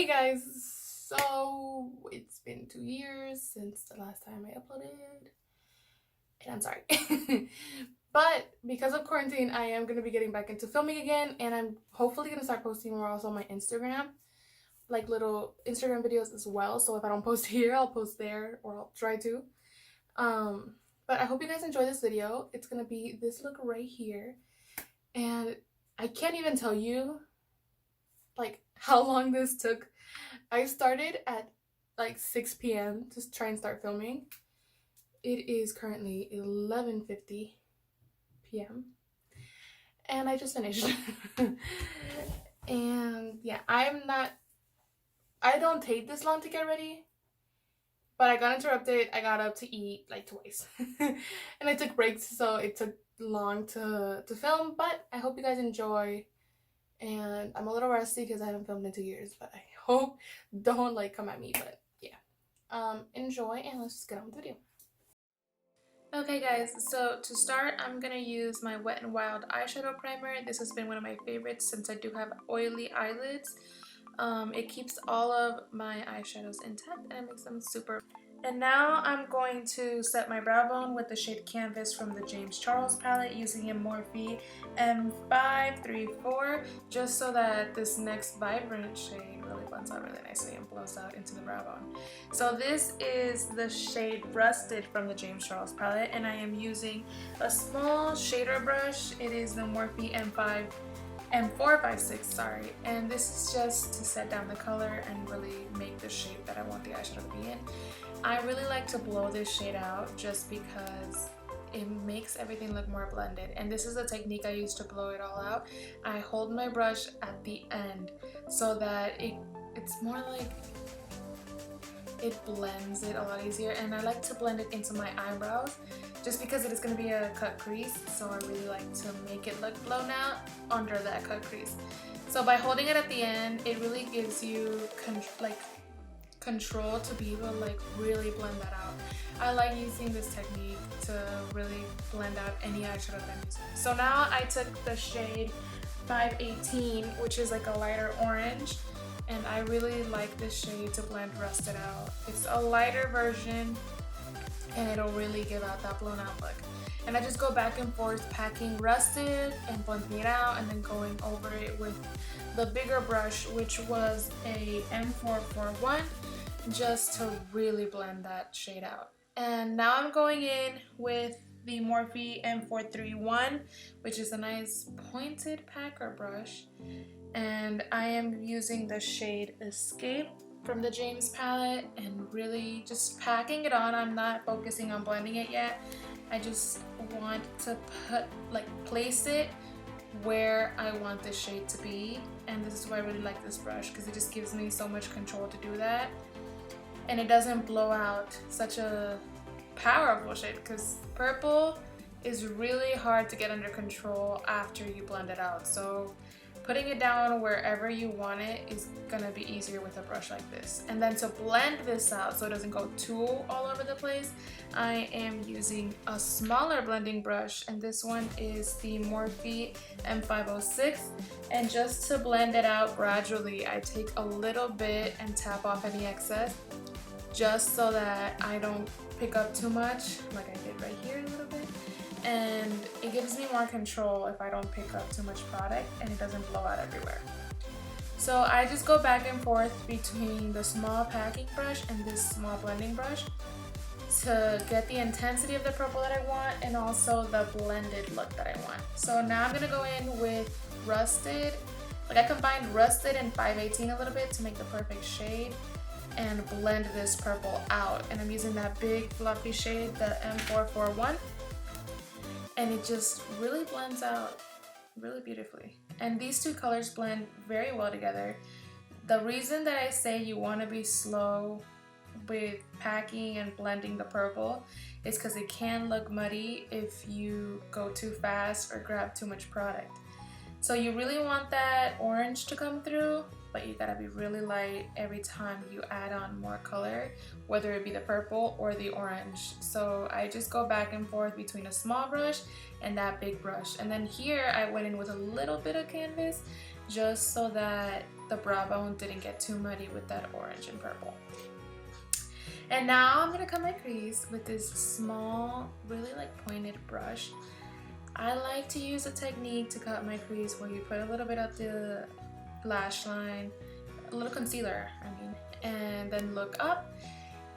Hey guys, so it's been 2 years since the last time I uploaded, and I'm sorry. But because of quarantine, I am going to be getting back into filming again, and I'm hopefully going to start posting more also on my Instagram, like little Instagram videos as well. So if I don't post here, I'll post there, or I'll try to. Um, but I hope you guys enjoy this video. It's going to be this look right here, and I can't even tell you like how long this took. I started at like 6 p.m. to try and start filming. It is currently 11:50 p.m. and I just finished. And yeah, I don't take this long to get ready, but I got interrupted. I got up to eat like twice. And I took breaks, so it took long to film, but I hope you guys enjoy. And I'm a little rusty because I haven't filmed in 2 years, but I hope don't like come at me. But yeah, enjoy, and let's just get on with the video. Okay guys, so to start, I'm gonna use my Wet n Wild eyeshadow primer. This has been one of my favorites since I do have oily eyelids. It keeps all of my eyeshadows intact and it makes them super. And now I'm going to set my brow bone with the shade Canvas from the James Charles palette using a Morphe M534, just so that this next vibrant shade really blends out really nicely and blows out into the brow bone. So this is the shade Rusted from the James Charles palette, and I am using a small shader brush. It is the Morphe M456, sorry, and this is just to set down the color and really make the shape that I want the eyeshadow to be in. I really like to blow this shade out just because it makes everything look more blended, and this is the technique I use to blow it all out. I hold my brush at the end so that it's more like it blends it a lot easier, and I like to blend it into my eyebrows just because it is going to be a cut crease, so I really like to make it look blown out under that cut crease. So by holding it at the end, it really gives you control to be able to like really blend that out. I like using this technique to really blend out any eyeshadow that I'm using. So now I took the shade 518, which is like a lighter orange, and I really like this shade to blend Rusted out. It's a lighter version and it'll really give out that blown out look. And I just go back and forth packing Rusted and blending it out, and then going over it with the bigger brush, which was a M441, just to really blend that shade out. And now I'm going in with the Morphe M431, which is a nice pointed packer brush, and I am using the shade Escape from the James palette and really just packing it on. I'm not focusing on blending it yet. I just want to place it where I want this shade to be, and this is why I really like this brush, because it just gives me so much control to do that, and it doesn't blow out such a powerful shade, because purple is really hard to get under control after you blend it out. So putting it down wherever you want it is gonna be easier with a brush like this. And then to blend this out so it doesn't go too all over the place, I am using a smaller blending brush, and this one is the Morphe M506. And just to blend it out gradually, I take a little bit and tap off any excess, just so that I don't pick up too much, like I did right here a little bit. And it gives me more control if I don't pick up too much product and it doesn't blow out everywhere. So I just go back and forth between the small packing brush and this small blending brush to get the intensity of the purple that I want and also the blended look that I want. So now I'm gonna go in with Rusted. Like, I combined Rusted and 518 a little bit to make the perfect shade and blend this purple out. And I'm using that big fluffy shade, the M441. And it just really blends out really beautifully. And these two colors blend very well together. The reason that I say you want to be slow with packing and blending the purple is because it can look muddy if you go too fast or grab too much product. So you really want that orange to come through, but you gotta be really light every time you add on more color, whether it be the purple or the orange. So I just go back and forth between a small brush and that big brush. And then here I went in with a little bit of canvas just so that the brow bone didn't get too muddy with that orange and purple. And now I'm gonna cut my crease with this small, really like pointed brush. I like to use a technique to cut my crease where you put a little bit of the lash line, a little concealer, and then look up,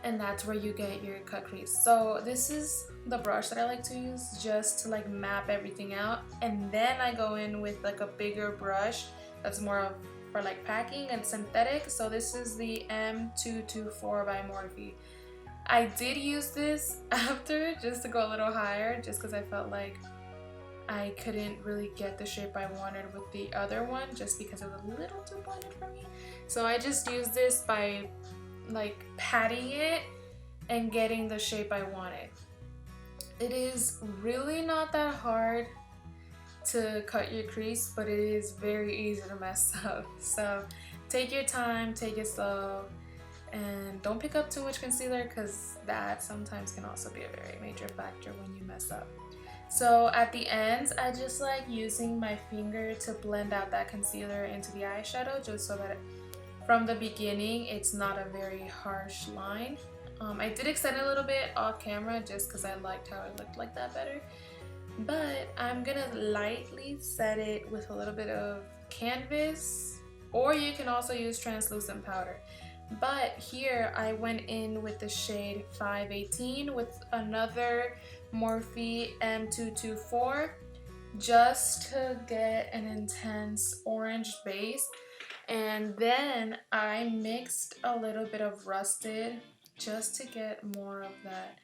and that's where you get your cut crease. So this is the brush that I like to use just to like map everything out, and then I go in with like a bigger brush that's more of for like packing and synthetic. So this is the M224 by Morphe. I did use this after just to go a little higher, just because I felt like I couldn't really get the shape I wanted with the other one, just because it was a little too pointed for me. So I just used this by like patting it and getting the shape I wanted. It is really not that hard to cut your crease, but it is very easy to mess up. So take your time, take it slow, and don't pick up too much concealer, because that sometimes can also be a very major factor when you mess up. So at the ends, I just like using my finger to blend out that concealer into the eyeshadow, just so that from the beginning it's not a very harsh line. I did extend it a little bit off camera just because I liked how it looked like that better, but I'm gonna lightly set it with a little bit of canvas, or you can also use translucent powder. But here I went in with the shade 518 with another Morphe M224 just to get an intense orange base, and then I mixed a little bit of rusted just to get more of that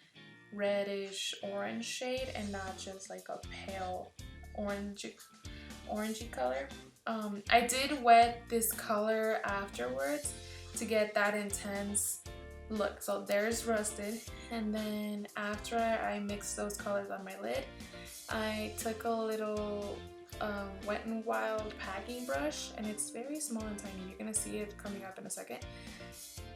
reddish orange shade and not just like a pale orangey color. I did wet this color afterwards to get that intense look. So there's rusted, and then after I mixed those colors on my lid, I took a little Wet n Wild packing brush, and it's very small and tiny. You're gonna see it coming up in a second.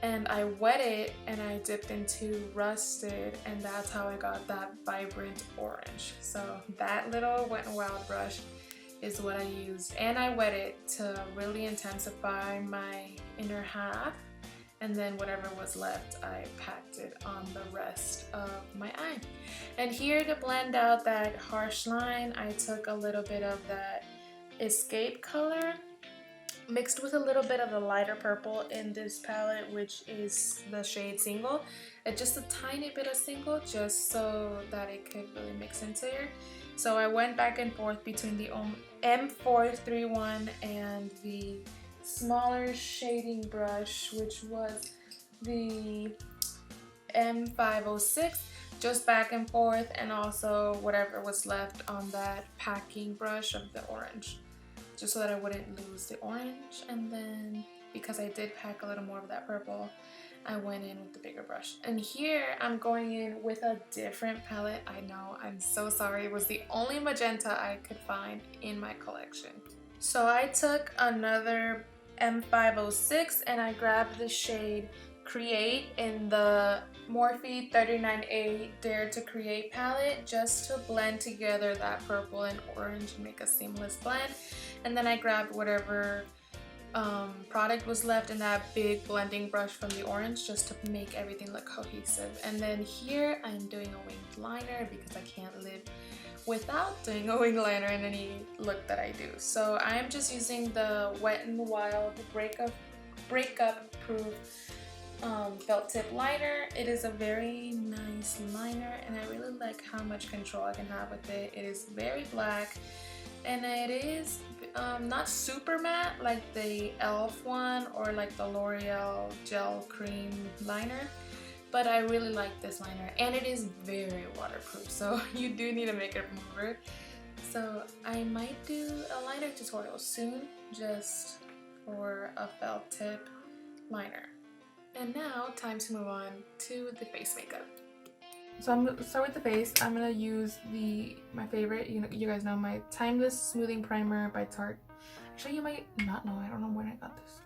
And I wet it and I dipped into rusted, and that's how I got that vibrant orange. So that little Wet n Wild brush is what I used, and I wet it to really intensify my inner half, and then whatever was left I packed it on the rest of my eye. And here to blend out that harsh line, I took a little bit of that Escape color mixed with a little bit of the lighter purple in this palette, which is the shade Single, and just a tiny bit of Single, just so that it could really mix into here. So I went back and forth between the M431 and the smaller shading brush, which was the M506, just back and forth, and also whatever was left on that packing brush of the orange, just so that I wouldn't lose the orange. And then because I did pack a little more of that purple, I went in with the bigger brush. And here I'm going in with a different palette. I know, I'm so sorry. It was the only magenta I could find in my collection. So I took another M506 and I grabbed the shade Create in the Morphe 39A Dare to Create palette, just to blend together that purple and orange and make a seamless blend. And then I grabbed whatever product was left in that big blending brush from the orange, just to make everything look cohesive. And then here I'm doing a winged liner because I can't live without doing a winged liner in any look that I do. So I'm just using the Wet n Wild breakup proof felt tip liner. It is a very nice liner, and I really like how much control I can have with it. It is very black, and it is not super matte like the e.l.f. one or like the L'Oreal gel cream liner, but I really like this liner, and it is very waterproof, so you do need a makeup remover. So I might do a liner tutorial soon just for a felt tip liner. And now, time to move on to the face makeup. So I'm gonna start with the face. I'm gonna use my favorite, you guys know, my Timeless Smoothing Primer by Tarte. Actually, you might not know, I don't know when I got this.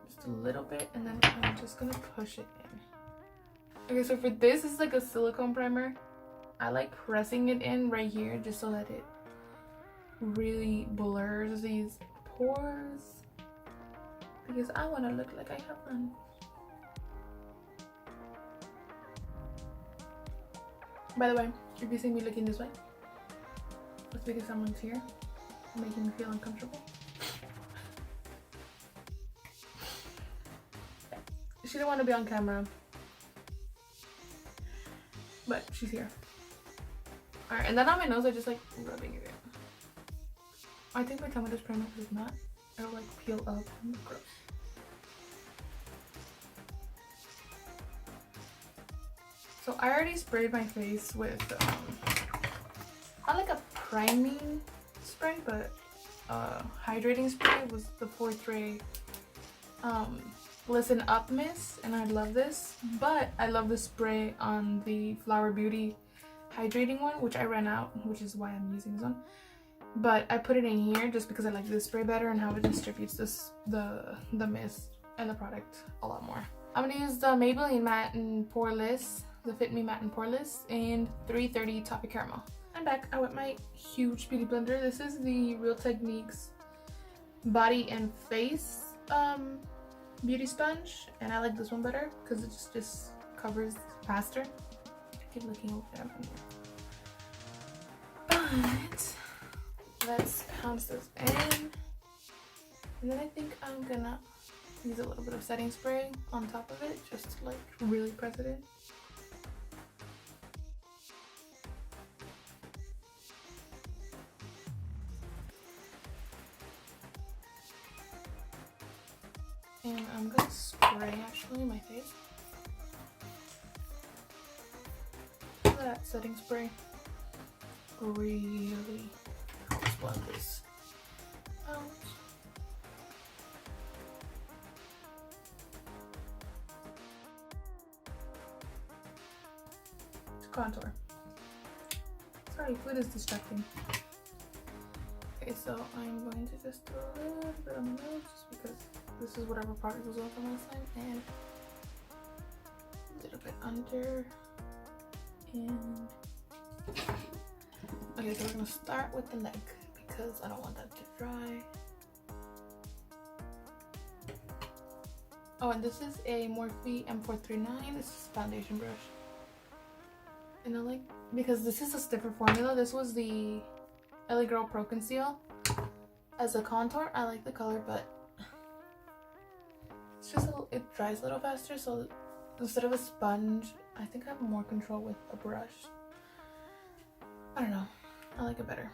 Just a little bit, and then I'm just gonna push it in. Okay, so for this is like a silicone primer. I like pressing it in right here just so that it really blurs these pores. because I want to look like I have none. By the way, if you see me looking this way, it's because someone's here making me feel uncomfortable. She didn't want to be on camera, but she's here. Alright, and then on my nose, I just like rubbing it in. I think my tongue is primer because if not, it'll like peel up and look gross. So I already sprayed my face with not like a priming spray, but hydrating spray. It was the Portrait Listen Up Mist, and I love this. But I love the spray on the Flower Beauty hydrating one, which I ran out, which is why I'm using this one. But I put it in here just because I like this spray better and how it distributes the mist and the product a lot more. I'm gonna use the Maybelline Matte and Poreless, the Fit Me Matte and Poreless in 330 Toffee Caramel. I'm back. I wet my huge beauty blender. This is the Real Techniques Body and Face beauty sponge, and I like this one better because it just covers faster. I keep looking over there. But let's pounce this in, and then I think I'm gonna use a little bit of setting spray on top of it just to like really press it in. And I'm gonna spray actually my face. That setting spray really helps blend this out. To contour. Sorry, food is distracting. Okay, so I'm going to just do a little bit on my nose just because this is whatever product was on from last time, and a little bit under. And okay, so we're gonna start with the neck because I don't want that to dry. Oh, and this is a Morphe M439. This is a foundation brush, and I like because this is a stiffer formula. This was the LA Girl Pro Conceal as a contour. I like the color, but it's just it dries a little faster. So instead of a sponge, I think I have more control with a brush. I don't know. I like it better.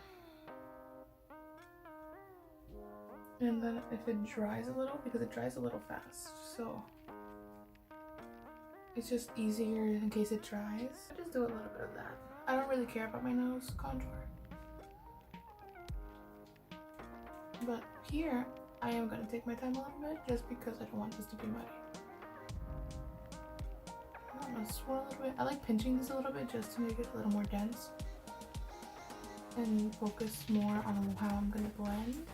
And then if it dries a little, because it dries a little fast, so it's just easier in case it dries. I just do a little bit of that. I don't really care about my nose contour. But here, I am going to take my time a little bit just because I don't want this to be muddy. I'm going to swirl a little bit. I like pinching this a little bit just to make it a little more dense and focus more on how I'm going to blend.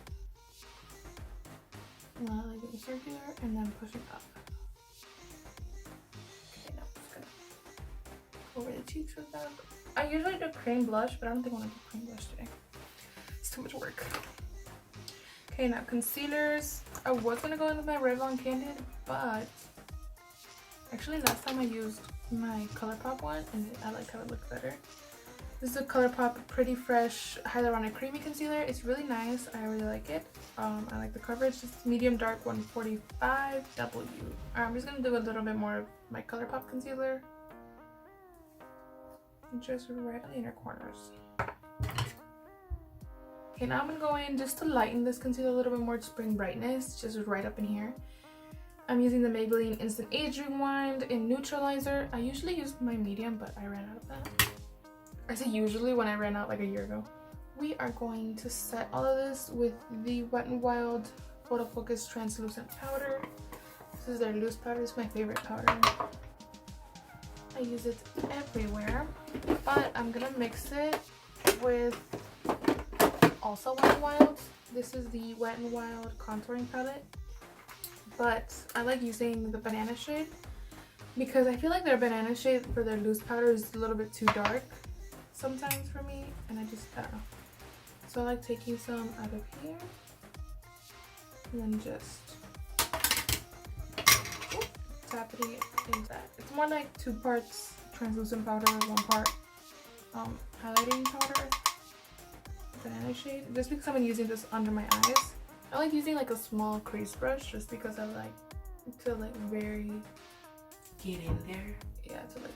And I like it circular and then pushing up. Okay, now I'm just going to over the cheeks with that. I usually do cream blush, but I don't think I want to do cream blush today. It's too much work. Okay, now concealers. I was going to go in with my Revlon Candid, but actually last time I used my ColourPop one and I like how it looked better. This is a ColourPop Pretty Fresh Hyaluronic Creamy Concealer. It's really nice. I really like it. I like the coverage. It's medium dark 145W. I'm just going to do a little bit more of my ColourPop concealer. Just right on the inner corners. Okay, now I'm going to go in just to lighten this concealer a little bit more to bring brightness, just right up in here. I'm using the Maybelline Instant Age Rewind in Neutralizer. I usually use my medium, but I ran out of that. I say usually when I ran out like a year ago. We are going to set all of this with the Wet n Wild Photo Focus Translucent Powder. This is their loose powder. It's my favorite powder. I use it everywhere, but I'm gonna mix it with also Wet n Wild. This is the Wet n Wild contouring palette, but I like using the banana shade because I feel like their banana shade for their loose powder is a little bit too dark sometimes for me, and I don't know. So I like taking some out of here and then just putting it in that. It's more like 2 parts translucent powder, 1 part highlighting powder, banana shade. Just because I've been using this under my eyes. I like using like a small crease brush just because I like to like very get in there. Yeah, to like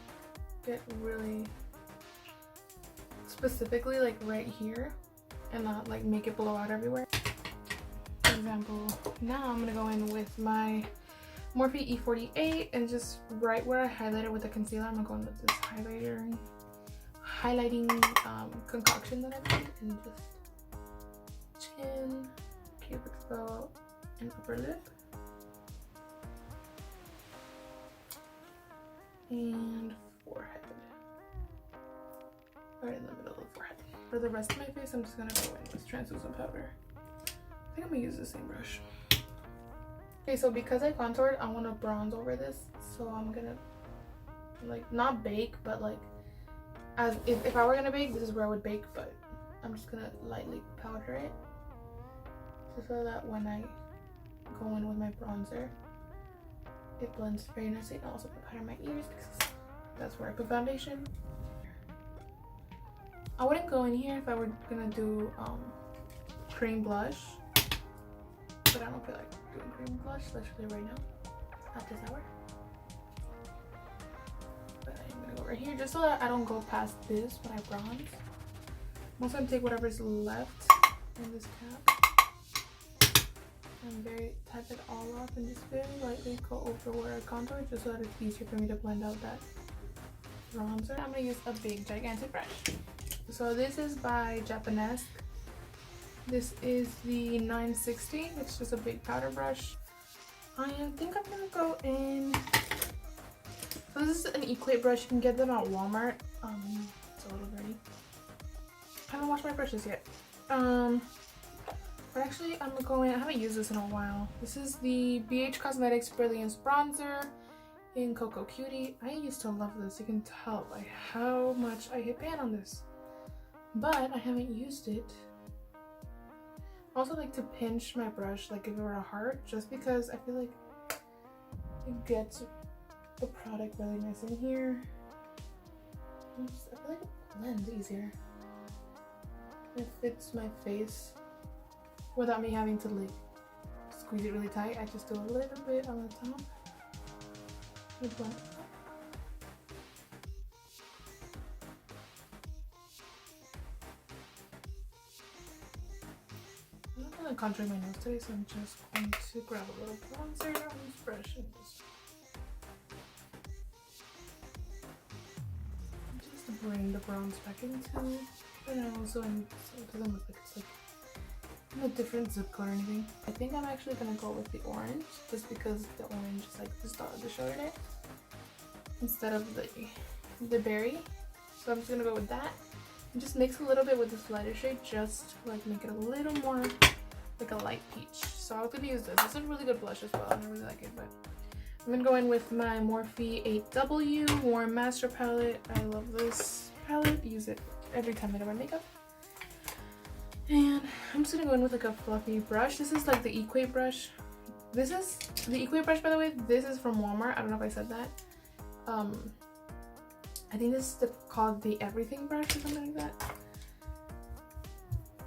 get really specifically like right here and not like make it blow out everywhere. For example, now I'm gonna go in with my Morphe E48 and just right where I highlighted with the concealer, I'm gonna go in with this highlighting concoction that I made, and just chin, cupid's bow, and upper lip, and forehead, right in the middle of the forehead. For the rest of my face, I'm just gonna go in with translucent powder. I think I'm gonna use the same brush. Okay, so because I contoured, I want to bronze over this, so I'm gonna like not bake, but like as if I were gonna bake, this is where I would bake, but I'm just gonna lightly powder it just so that when I go in with my bronzer, it blends very nicely. And also put powder my ears because that's where I put foundation. I wouldn't go in here if I were gonna do cream blush, but I don't feel like doing cream blush, especially right now at this hour. But I'm gonna go right here just so that I don't go past this when I bronze. I'm also gonna take whatever's left in this cap and type it all off and just very lightly go over where I contour just so that it's easier for me to blend out that bronzer. I'm gonna use a big gigantic brush. So this is by Japanesque. This is the 960. It's just a big powder brush. I think I'm gonna go in. So this is an equate brush. You can get them at Walmart. It's a little dirty. I haven't washed my brushes yet. But actually, I'm going. I haven't used this in a while. This is the BH Cosmetics Brilliance Bronzer in Cocoa Cutie. I used to love this. You can tell by how much I hit pan on this, but I haven't used it. I also like to pinch my brush like if it were a heart, just because I feel like it gets the product really nice in here. I feel like it blends easier. It fits my face without me having to like squeeze it really tight. I just do a little bit on the top. It blends. I'm not gonna contour my nose today, so I'm just going to grab a little bronzer on this brush and just bring the bronze back into the nose, and so it doesn't look like it's like a different zip code or anything. I think I'm actually gonna go with the orange, just because the orange is like the star of the show today, instead of the berry. So I'm just gonna go with that and just mix a little bit with this lighter shade, just to like make it a little more like a light peach. So I was gonna use this. It's a really good blush as well, and I really like it. But I'm gonna go in with my Morphe 8W Warm Master Palette. I love this palette. Use it every time I do my makeup. And I'm just gonna go in with like a fluffy brush. This is like the equate brush. This is the equate brush, by the way. This is from Walmart. I don't know if I said that. I think this is called the Everything brush or something like that.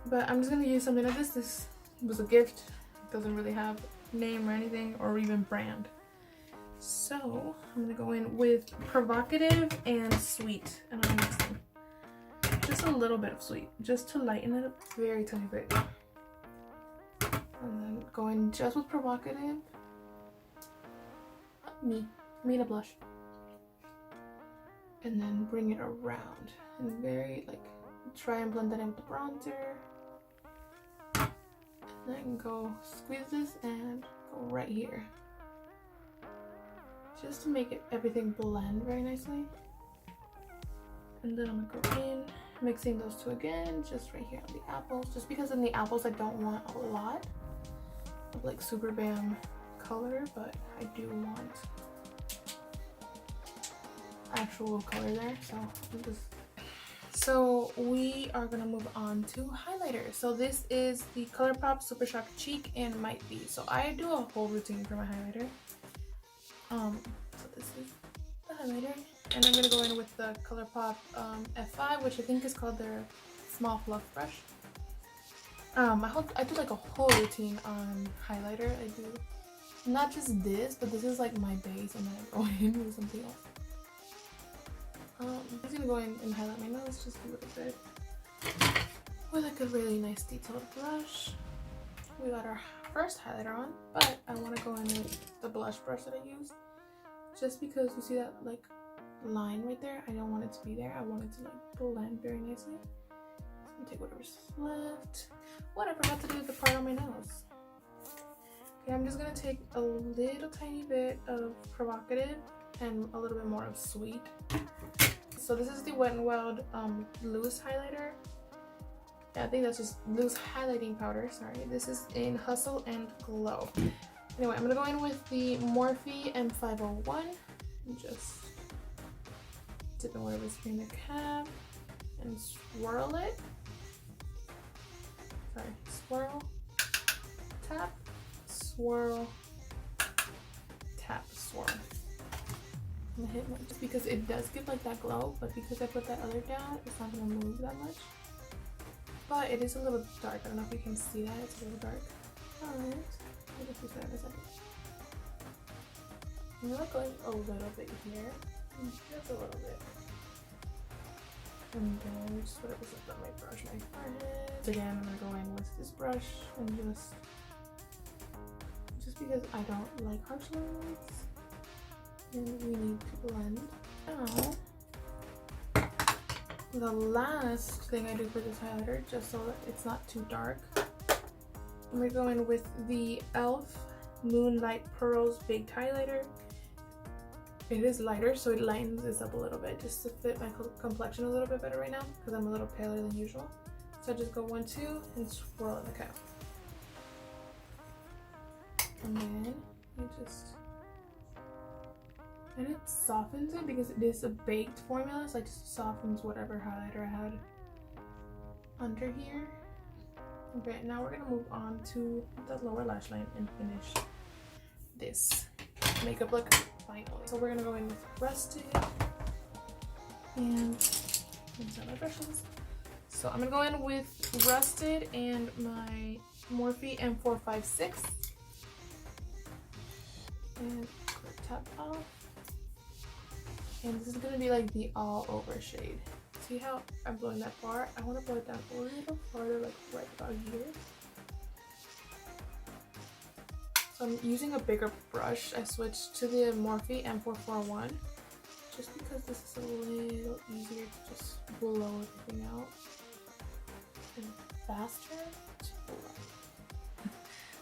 But I'm just gonna use something like this. This was a gift. It doesn't really have name or anything or even brand. So I'm gonna go in with Provocative and Sweet, and I'm gonna mix them. Just a little bit of Sweet, just to lighten it up, very tiny bit. And then go in just with Provocative. Me a blush. And then bring it around and very like try and blend that in with the bronzer. And then go squeeze this and go right here, just to make everything blend very nicely. And then I'm gonna go in, mixing those two again, just right here on the apples, just because in the apples I don't want a lot of like super bam color, but I do want actual color there. So we are gonna move on to highlighter. So this is the ColourPop Super Shock Cheek in Might Be. So I do a whole routine for my highlighter. So this is the highlighter. And I'm going to go in with the ColourPop F5, which I think is called their small fluff brush. I do like a whole routine on highlighter. I do not just this, but this is like my base, and then I go in with something else. I'm just gonna go in and highlight my nose just a little bit with like a really nice detailed brush. We got our first highlighter on, but I want to go in with the blush brush that I used, just because you see that like line right there. I don't want it to be there. I want it to like blend very nicely. So I'm gonna take whatever's left. Whatever, I have to do with the part on my nose. Okay, I'm just gonna take a little tiny bit of Provocative and a little bit more of Sweet. So this is the Wet n Wild loose highlighter. Yeah, I think that's just loose highlighting powder. Sorry, this is in Hustle and Glow. Anyway, I'm gonna go in with the Morphe M501 and just dip in whatever's here in the cap and swirl it. Sorry, swirl, tap, swirl, tap, swirl. I'm gonna hit just because it does give like that glow, but because I put that other down, it's not gonna move that much. But it is a little dark. I don't know if you can see that. It's a little dark. Alright. I'll just use that in a second. I'm gonna go a little bit here. Just a little bit. And then just whatever's left on my brush, my forehead. So again, I'm gonna go in with this brush and just because I don't like harsh lines. And we need to blend. Now, the last thing I do for this highlighter, just so that it's not too dark, I'm gonna go in with the e.l.f. Moonlight Pearls Baked Highlighter. It is lighter, so it lightens this up a little bit, just to fit my complexion a little bit better right now, because I'm a little paler than usual. So I just go 1, 2, and swirl in the cap. And then you just... And it softens it because it is a baked formula, so it just softens whatever highlighter I had under here. Okay, now we're gonna move on to the lower lash line and finish this makeup look finally. So we're gonna go in with Rusted and inside my brushes. So I'm gonna go in with Rusted and my Morphe M456 and tap off. And this is gonna be like the all over shade. See how I'm blowing that far? I want to blow it down a little farther, like right about here. So I'm using a bigger brush. I switched to the Morphe M441 just because this is a little easier to just blow everything out and faster to blow.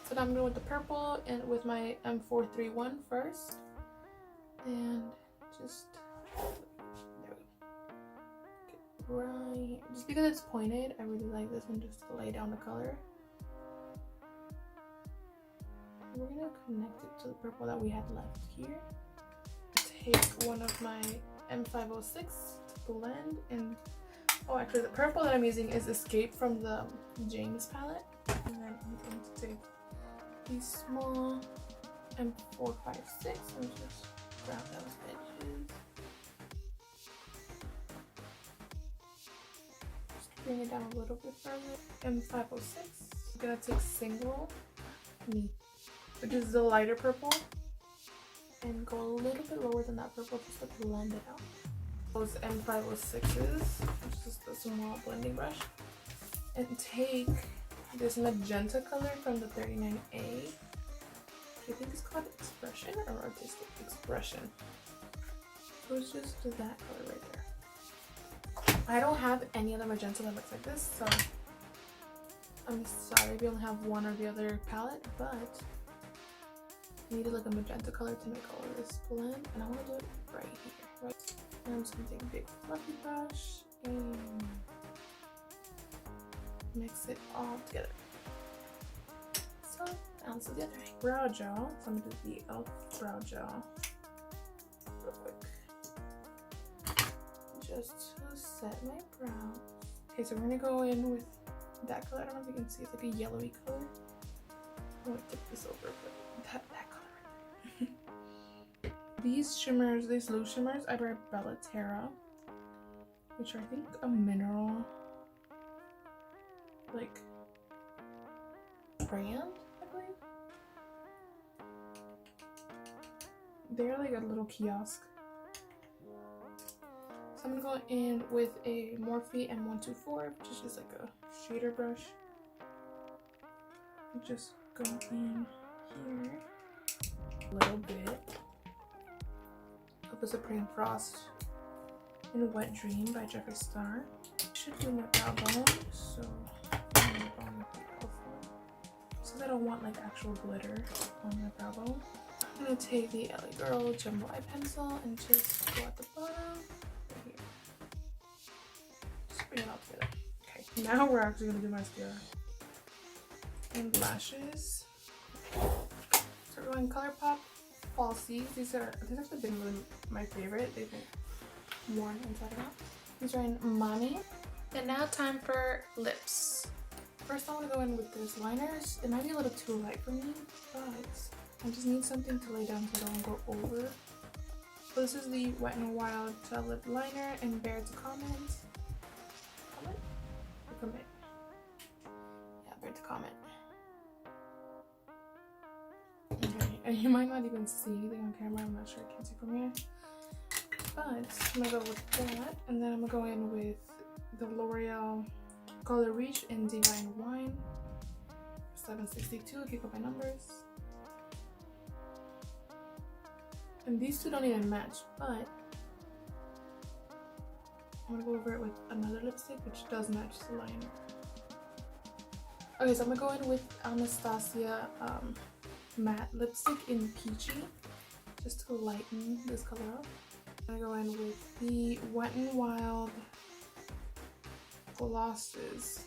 So now I'm going with the purple and with my M431 first, and just right, just because it's pointed, I really like this one just to lay down the color. We're gonna connect it to the purple that we had left here. Take one of my M506 to blend, and oh, actually the purple that I'm using is Escape from the James palette. And then I'm going to take these small M456 and just grab those edges. Bring it down a little bit further. M506. I'm gonna take Single Me, which is the lighter purple, and go a little bit lower than that purple just to blend it out. Those M506s, which is the small blending brush, and take this magenta color from the 39A. I think it's called Expression or Artistic Expression. So it's just that color right there. I don't have any other magenta that looks like this, so I'm sorry if you only have one or the other palette, but I needed like a magenta color to make all of this blend, and I want to do it right here, right? And I'm just going to take a big fluffy brush and mix it all together. So, now let's do the other eye. Brow gel, so I'm going to do the e.l.f. brow gel real quick. Just to set my brows. Okay, so we're gonna go in with that color. I don't know if you can see, it's like a yellowy color. I'm gonna tip this over, but that color right there. these shimmers, these loose shimmers, I wear Bellaterra, which are, I think, a mineral, like, brand, I believe. They're like a little kiosk. So I'm gonna go in with a Morphe M124, which is just like a shader brush. Just go in here a little bit of the Supreme Frost in Wet Dream by Jeffree Star. Should do my brow bone, so I'm gonna go with the alpha. Since I don't want like actual glitter on my brow bone, I'm gonna take the LA Girl Jumbo Eye Pencil and just go at the bottom right here. Just bring it all together. Okay, now we're actually gonna do mascara and lashes. So we're going ColourPop Falsies. These have been really my favorite. They've been worn inside and out. These are in Mommy. And now time for lips. First I want to go in with this liners. It might be a little too light for me, but I just need something to lay down so I don't go over. So this is the Wet n Wild Gel Lip Liner in Bear to Comment. Comment? Or commit? Yeah, Bear to Comment. Okay, and you might not even see anything on camera. I'm not sure, I can't see from here. But I'm gonna go with that, and then I'm gonna go in with the L'Oreal Color Reach in Divine Wine 762 if you go by numbers. And these two don't even match, but I'm gonna go over it with another lipstick which does match the liner. Okay, so I'm gonna go in with Anastasia matte lipstick in Peachy just to lighten this color up. I'm gonna go in with the Wet n Wild glosses,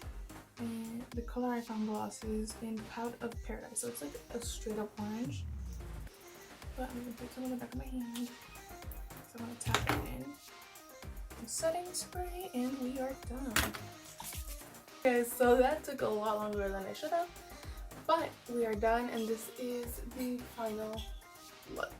and the color I found glosses in Pout of Paradise. So it's like a straight up orange, but I'm gonna put some on the back of my hand. So I'm gonna tap it in. Setting spray, and we are done. Okay, so that took a lot longer than I should have, but we are done, and this is the final look.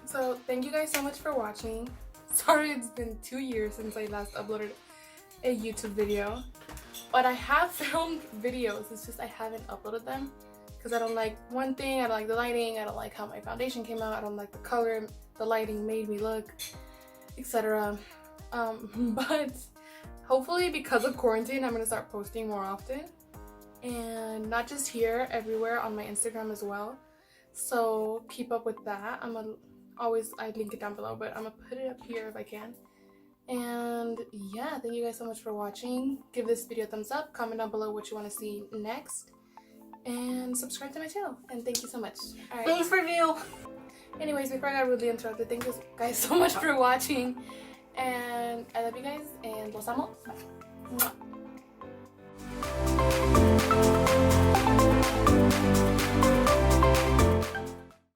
So thank you guys so much for watching. Sorry it's been 2 years since I last uploaded a YouTube video, but I have filmed videos, it's just I haven't uploaded them because I don't like one thing, I don't like the lighting, I don't like how my foundation came out, I don't like the color the lighting made me look, etc. But hopefully because of quarantine I'm gonna start posting more often, and not just here, everywhere on my Instagram as well. So keep up with that. I link it down below, but I'm gonna put it up here if I can. And yeah, thank you guys so much for watching. Give this video a thumbs up, comment down below what you want to see next, and subscribe to my channel. And thank you so much. Alright. Thanks for view. Anyways, before I got rudely interrupted, thank you guys so much for watching, and I love you guys, and los amo. Mwah.